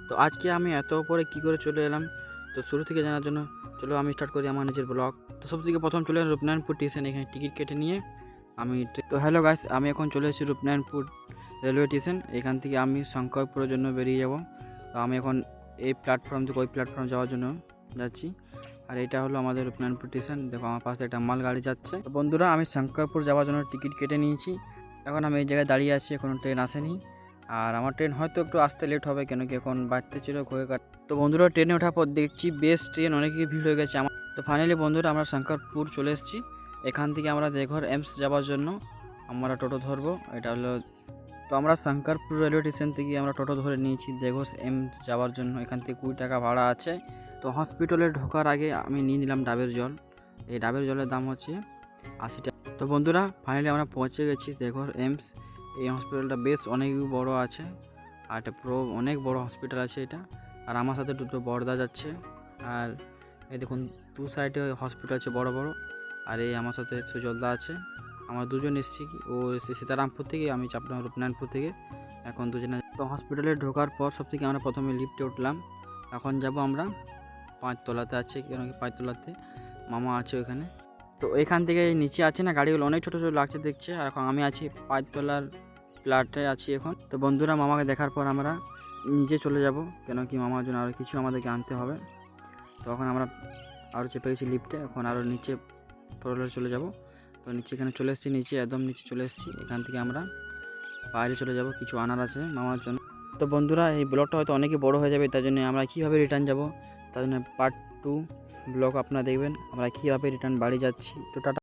তো আজকে আমি এত উপরে কী করে চলে এলাম, তো শুরু থেকে জানার জন্য চলো আমি স্টার্ট করি আমার নিজের ব্লগ। তো সব থেকে প্রথম চলে এলাম রূপনারায়ণপুর স্টেশন, এখানে টিকিট কেটে নিয়ে আমি তো হ্যালো গাইস, আমি এখন চলে এসেছি রূপনারায়ণপুর রেলওয়ে স্টেশন। এখান থেকে আমি শঙ্করপুরের জন্য বেরিয়ে যাব। তো আমি এখন এই প্ল্যাটফর্ম থেকে ওই প্ল্যাটফর্ম যাওয়ার জন্য যাচ্ছি। আর এটা হলো আমাদের রূপনারায়ণপুর স্টেশন। দেখো আমার পাশে একটা মাল গাড়ি যাচ্ছে। তো বন্ধুরা, আমি শঙ্করপুর যাওয়ার জন্য টিকিট কেটে নিয়েছি। এখন আমি এই জায়গায় দাঁড়িয়ে আছি, এখনও ট্রেন আসেনি। আর আমার ট্রেন হয়তো একটু আসতে লেট হবে, কেন কি এখন বাড়তে ছিল ঘুরে কাট। তো বন্ধুরা, ট্রেনে ওঠার পর দেখছি বেশ ট্রেন অনেকই ভিড় হয়ে গেছে আমার। তো ফাইনালি বন্ধুরা, আমরা শঙ্করপুর চলে এসেছি। এখান থেকে আমরা দেঘর এমস যাওয়ার জন্য আমরা টোটো ধরবো। এটা হলো, তো আমরা শঙ্করপুর রেলওয়ে স্টেশন থেকে আমরা টোটো ধরে নিয়েছি দেঘর এমস যাওয়ার জন্য। এখান থেকে 20 টাকা ভাড়া আছে। তো হসপিটালে ঢোকার আগে আমি নিয়ে নিলাম ডাবের জল। এই ডাবের জলের দাম হচ্ছে 80 টাকা। তো বন্ধুরা, ফাইনালি আমরা পৌঁছে গেছি দেঘর এমস। এই হসপিটালটা বেশ অনেক বড় আছে, আর এটা পুরো অনেক বড় হসপিটাল আছে এটা। আর আমার সাথে দুটো বড়দা যাচ্ছে। আর এই দেখুন, দু সাইডে হসপিটাল আছে বড় বড়। আর এই আমার সাথে সুজলদা আছে। আমরা দুজন এসেছি, ও এসেছে সীতারামপুর থেকে, আমি চাপলাম রূপনারায়ণপুর থেকে। এখন দুজনে তো হসপিটালে ঢোকার পর সব থেকে আমরা প্রথমে লিফটে উঠলাম। এখন যাব আমরা 5 তলাতে আছে, কেন কি 5 তলাতে মামা আছে ওখানে। তো এখান থেকে নিচে আছে না গাড়িগুলো অনেক ছোটো ছোটো লাগছে দেখছে। আর এখন আমি আছি 5 তলার ফ্ল্যাটে আছি এখন। তো বন্ধুরা, মামাকে দেখার পর আমরা নিচে চলে যাব, কেন কি মামার জন্য আরও কিছু আমাদেরকে আনতে হবে। তো এখন আমরা আরও চেপে গেছি লিফটে, এখন আরও নিচে ফ্লোরে চলে যাব। তো নিচে এখানে চলে এসেছি, নিচে একদম নিচে চলে এসেছি। এখান থেকে আমরা বাইরে চলে যাব, কিছু আনার আছে মামার জন্য। তো বন্ধুরা, এই ব্লগটা হয়তো অনেকই বড় হয়ে যাবে, তার জন্য আমরা কীভাবে রিটার্ন যাব তার জন্য পার্ট 2 ব্লগ আপনারা দেখবেন, আমরা কীভাবে রিটার্ন বাড়ি যাচ্ছি। তো টাটা।